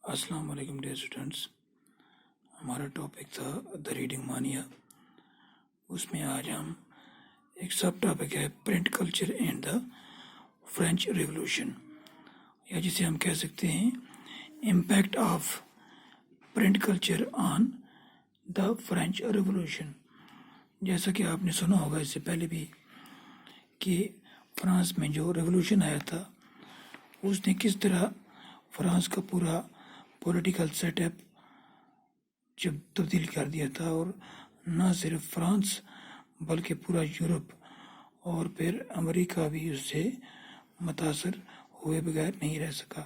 السلام علیکم dear students. ہمارا ٹاپک تھا دا ریڈنگ مانیا. اس میں آج ہم ایک سب ٹاپک ہے print culture and the French revolution, یا جسے ہم کہہ سکتے ہیں impact of print culture on the French revolution. جیسا کہ آپ نے سنا ہوگا اس سے پہلے بھی کہ فرانس میں جو ریولوشن آیا تھا اس نے کس طرح فرانس کا پورا پولیٹیکل سیٹ اپ جب تبدیل کر دیا تھا، اور نہ صرف فرانس بلکہ پورا یورپ اور پھر امریکہ بھی اس سے متاثر ہوئے بغیر نہیں رہ سکا.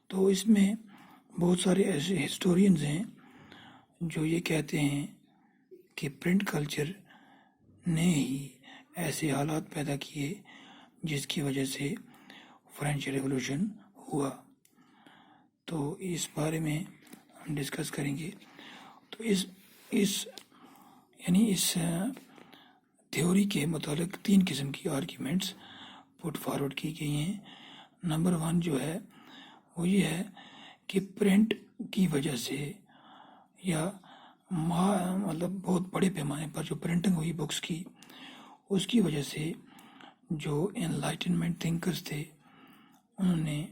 تو اس میں بہت سارے ایسے ہسٹورینز ہیں جو یہ کہتے ہیں کہ پرنٹ کلچر نے ہی ایسے حالات پیدا کیے جس کی وجہ سے فرینچ ریولوشن ہوا. تو اس بارے میں ہم ڈسکس کریں گے. تو اس تھیوری کے متعلق 3 قسم کی آرگیومنٹس پٹ فارورڈ کی گئی ہیں. نمبر 1 جو ہے وہ یہ ہے کہ پرنٹ کی وجہ سے یا مطلب بہت بڑے پیمانے پر جو پرنٹنگ ہوئی بکس کی، اس کی وجہ سے جو انلائٹنمنٹ تھنکرز تھے انہوں نے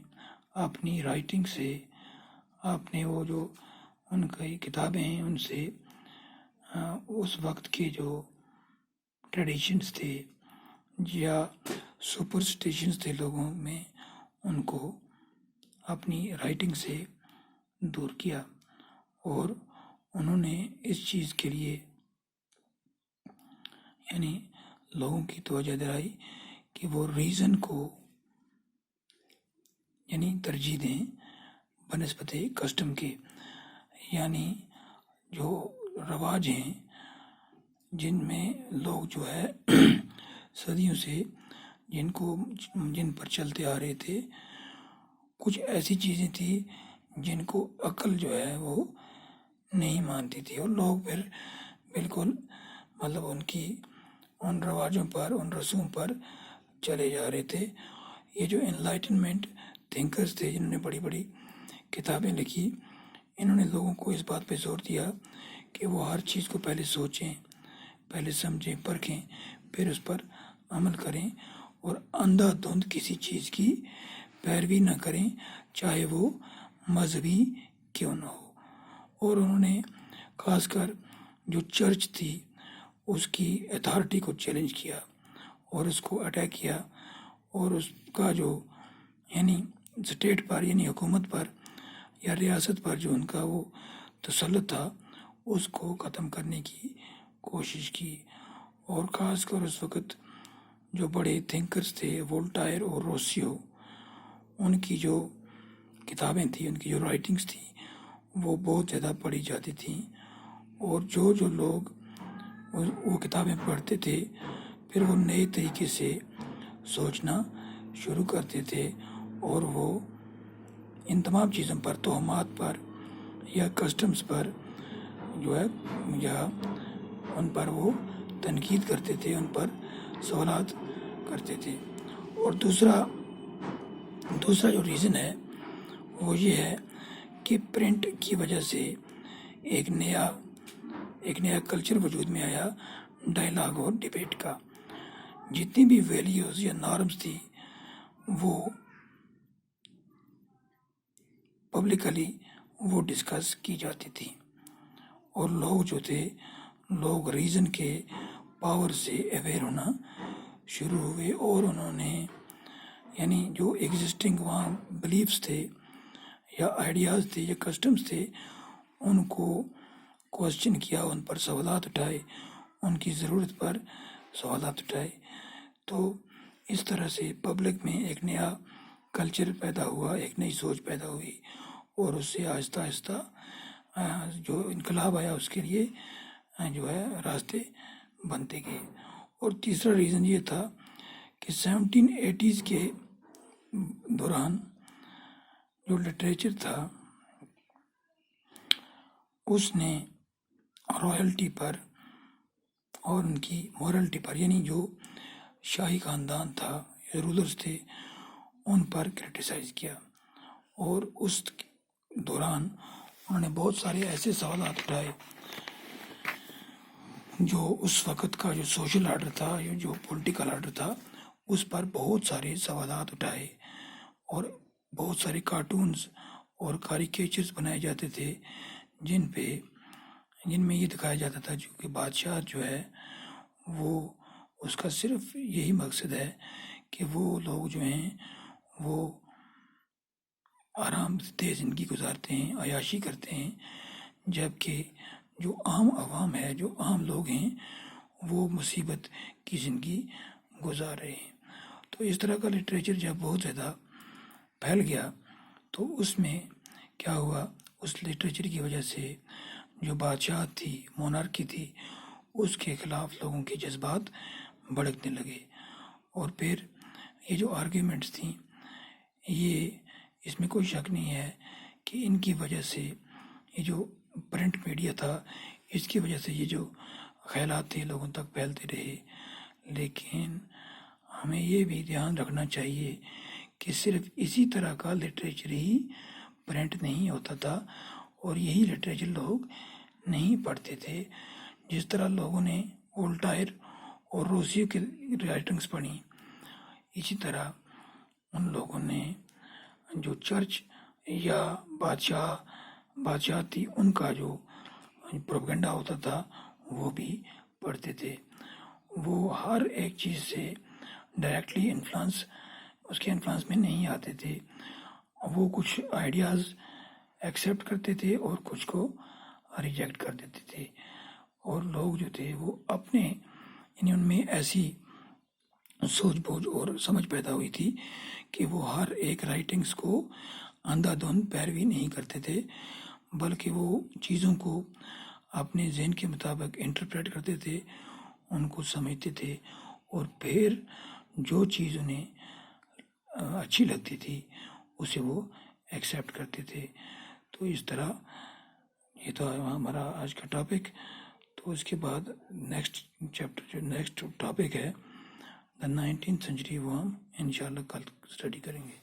اپنی رائٹنگ سے، اپنے وہ جو ان کی کتابیں ہیں ان سے اس وقت کے جو ٹریڈیشنز تھے یا سپرسٹیشنز تھے لوگوں میں، ان کو اپنی رائٹنگ سے دور کیا. اور انہوں نے اس چیز کے لیے لوگوں کی توجہ دلائی کہ وہ ریزن کو ترجیح دیں بنسبت کسٹم کے. جو رواج ہیں جن میں لوگ جو ہے صدیوں سے جن پر چلتے آ رہے تھے، کچھ ایسی چیزیں تھیں جن کو عقل جو ہے وہ نہیں مانتی تھی، اور لوگ پھر بالکل ان رواجوں پر، ان رسوم پر چلے جا رہے تھے. یہ جو انلائٹنمنٹ تھنکرز تھے جنہوں نے بڑی بڑی کتابیں لکھی، انہوں نے لوگوں کو اس بات پہ زور دیا کہ وہ ہر چیز کو پہلے سوچیں، پہلے سمجھیں، پرکھیں، پھر اس پر عمل کریں، اور اندھا دھند کسی چیز کی پیروی نہ کریں چاہے وہ مذہبی کیوں نہ ہو. اور انہوں نے خاص کر جو چرچ تھی اس کی اتھارٹی کو چیلنج کیا اور اس کو اٹیک کیا، اور اس کا جو اسٹیٹ پر حکومت پر یا ریاست پر جو ان کا وہ تسلط تھا اس کو ختم کرنے کی کوشش کی. اور خاص کر اس وقت جو بڑے تھنکرز تھے وولٹائر اور روسیو، ان کی جو کتابیں تھیں، ان کی جو رائٹنگز تھیں وہ بہت زیادہ پڑھی جاتی تھیں. اور جو لوگ وہ کتابیں پڑھتے تھے پھر وہ نئے طریقے سے سوچنا شروع کرتے تھے، اور وہ ان تمام چیزوں پر، توہمات پر یا کسٹمز پر جو ہے یا ان پر وہ تنقید کرتے تھے، ان پر سوالات کرتے تھے. اور دوسرا جو ریزن ہے وہ یہ ہے کہ پرنٹ کی وجہ سے ایک نیا کلچر وجود میں آیا، ڈائلاگ اور ڈیبیٹ کا. جتنی بھی ویلیوز یا نارمز تھی وہ پبلکلی وہ ڈسکس کی جاتی تھی، اور لوگ ریزن کے پاور سے اویئر ہونا شروع ہوئے، اور انہوں نے جو ایگزسٹنگ وہاں بلیفز تھے یا آئیڈیاز تھے یا کسٹمز تھے ان کو کوسچن کیا، ان پر سوالات اٹھائے، ان کی ضرورت پر سوالات اٹھائے. تو اس طرح سے پبلک میں ایک نیا کلچر پیدا ہوا، ایک نئی سوچ پیدا ہوئی، اور اس سے آہستہ آہستہ جو انقلاب آیا اس کے لیے جو ہے راستے بنتے گئے. اور تیسرا ریزن یہ تھا کہ 1780s کے دوران جو لٹریچر تھا اس نے رائلٹی پر اور ان کی مورلٹی پر، جو شاہی خاندان تھا، رولرز تھے، ان پر کرٹیسائز کیا، اور دوران انہوں نے بہت سارے ایسے سوالات اٹھائے جو اس وقت کا جو سوشل آرڈر تھا یا جو پولیٹیکل آرڈر تھا اس پر بہت سارے سوالات اٹھائے، اور بہت سارے کارٹونز اور کاریکیچرز بنائے جاتے تھے جن میں یہ دکھایا جاتا تھا جو کہ بادشاہ جو ہے وہ اس کا صرف یہی مقصد ہے کہ وہ لوگ جو ہیں وہ آرام سے زندگی گزارتے ہیں، عیاشی کرتے ہیں، جبکہ جو عام عوام ہے، جو عام لوگ ہیں، وہ مصیبت کی زندگی گزار رہے ہیں۔ تو اس طرح کا لٹریچر جب بہت زیادہ پھیل گیا تو اس میں کیا ہوا، اس لٹریچر کی وجہ سے جو بادشاہ تھی، مونارکی تھی، اس کے خلاف لوگوں کے جذبات بھڑکنے لگے، اور پھر یہ جو آرگیومنٹس تھیں، یہ اس میں کوئی شک نہیں ہے کہ ان کی وجہ سے یہ جو پرنٹ میڈیا تھا اس کی وجہ سے یہ جو خیالات تھے لوگوں تک پھیلتے رہے۔ لیکن ہمیں یہ بھی دھیان رکھنا چاہیے کہ صرف اسی طرح کا لٹریچر ہی پرنٹ نہیں ہوتا تھا، اور یہی لٹریچر لوگ نہیں پڑھتے تھے۔ جس طرح لوگوں نے وولٹائر اور روسیو کی رائٹنگز پڑھی، اسی طرح ان لوگوں نے جو چرچ یا بادشاہ تھی ان کا جو پروپیگنڈا ہوتا تھا وہ بھی پڑھتے تھے۔ وہ ہر ایک چیز سے ڈائریکٹلی اس کے انفلوئنس میں نہیں آتے تھے، وہ کچھ آئیڈیاز ایکسیپٹ کرتے تھے اور کچھ کو ریجیکٹ کر دیتے تھے، اور لوگ جو تھے وہ اپنے یعنی ان میں ایسی سوچ بوجھ اور سمجھ پیدا ہوئی تھی کہ وہ ہر ایک رائٹنگز کو اندھا دھند پیروی نہیں کرتے تھے، بلکہ وہ چیزوں کو اپنے ذہن کے مطابق انٹرپریٹ کرتے تھے، ان کو سمجھتے تھے، اور پھر جو چیز انہیں اچھی لگتی تھی اسے وہ ایکسیپٹ کرتے تھے۔ تو اس طرح یہ تو ہمارا آج کا ٹاپک۔ تو اس کے بعد نیکسٹ چیپٹر جو نیکسٹ ٹاپک ہے دا 19th سینچری، وہ ہم انشاءاللہ کل اسٹڈی کریں گے۔